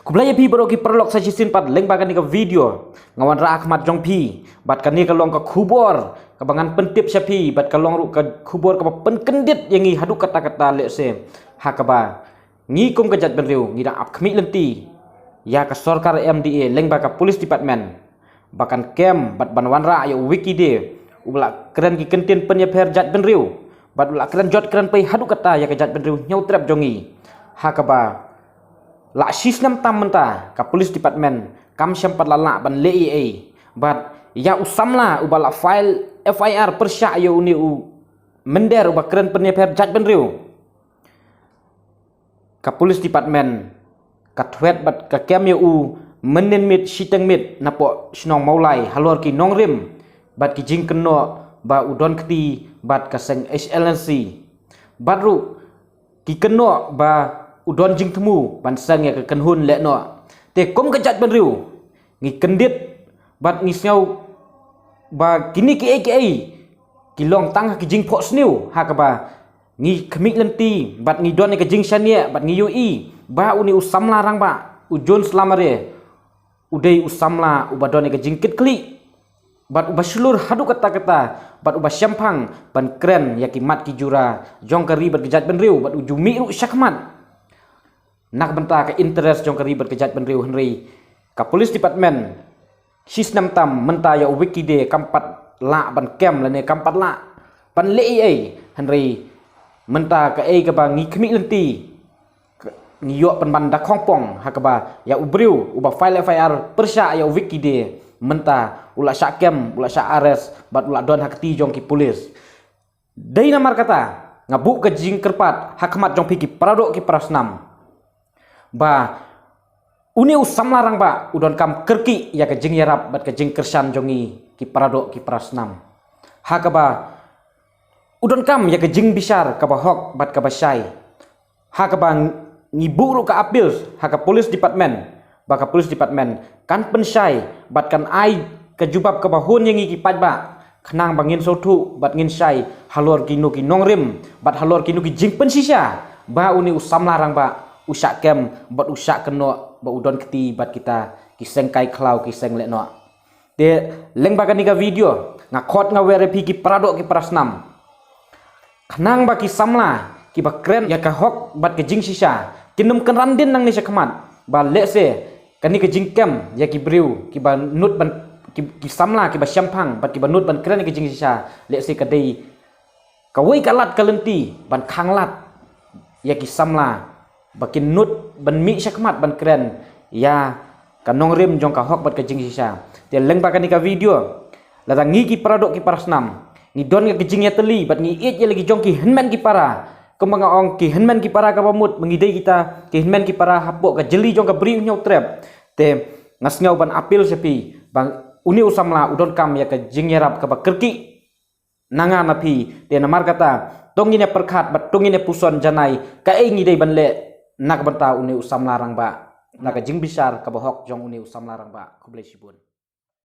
Kublaya pi baru ki perlok sa jisin pat leng bagan ni ka video ngawan ra Ahmad jong pi bat kan ni ka long ka khubor ka bangan pentip syapi bat ka long ru ka khubor ka penkendit yang ngi hadu kata-kata le se hakaba ngi kum ka jat benriu ngi da ap khmi lenti ya ka sarkar MDA leng baka police department bakan kem bat banwan ra ya wiki de ubla keren ki kentin pen ya pher jat benriu bat ubla keren jot keren pai hadu kata ya ka jat benriu nyau trap jongi hakaba la sistem tam menta ka police department kam sempat lala ban le bat ya usamla ubala file FIR persya yo uni u mender uba keren penyeper jat benriu ka police department ka thwet bat ka kem yo u menen mit siteng mit napo snong maulai halor ki nongrim bat ki jing keno ba udon kti bat ka seng HLNC batru ki keno ba udon jing temu ban sang ya ke kenhun le no te kom kejat benriu ngi kendit bat ngi snau ba kini ki long tang ki jing pho sniu ha ka ba ngi khmik lenti bat ngi don ke jing sania bat ngi UI ba uni usam larang ba ujon selamare udai usamla ubadon ke jing kit kli bat uba seluruh hadu kata-kata bat uba syampang ban kren ya ki mat ki jura jong kari bat kejat benriu bat ujumi ru syakmat nak benta ke interest jong keribet kejat benriu henry ka police department sistem tam menta ya wiki de kampat la ban kem lane kampat la ban le henry menta ka ke ba ngi khmi lenti ngi yo pan ban da khongpong hakaba ya ubriu uba file FIR persya ya wiki de menta ula syak kem ula syak arrest bat ula don hakti jong ki police dei namar kata ngabuk ke jing kerpat hakmat jong piki paradok ki prasnam ba uni usam larang ba udon kam kerki ya ke jing yarap bat ke jing kersan jongi ki paradok ki prasnam hakaba udon kam ya ke jing bisar ka ba hok bat ka ba syai hakaba ngiburu ka apil haka police department ba ka police department kan pensyai bat kan ai ke jubab ka ba hun yang ki pajba khnang bangin sotu bat ngin syai halor ki nu ki nongrim bat halor ki nu ki jing pensisya ba uni usam larang ba usak kem bat usak keno ba udon keti bat kita kiseng kai klau kiseng lekno te leng bagan ni ka video ngakot ngawere pi ki paradok ki prasnam khnang ba ki samla ki ba kren ya ka hok bat ke jing sisa kinum kan randin nang ni sakmat ba le se kani ke jing kem ya ki briu ki ba nut ban ki samla ki ba syampang bat ki ba nut ban kren ke jing sisa le se kadai kawai kalat kalenti ban khanglat ya ki samla bakin nut ban mi syakmat ban keren ya kanong rim jong ka hok bat ke jing sisa te leng bakan ni ka video la ngi ki paradok ki parasnam ngi don ke jing ya teli bat ngi it ya lagi jong ki henmen ki para kemanga ong ki henmen ki para ka pamut mengidai kita ki henmen ki para hapok ka jeli jong ka bri nyau trap te ngasngau ban apil sepi bang uni usamla udon kam ya ke jing yarap ka ba kerki nanga napi te namar kata tongine perkhat bat tongine puson janai ka ngi dei ban le nak benta uni usam larang ba nak jing bisar ka bahok jong uni usam larang ba kublai sibun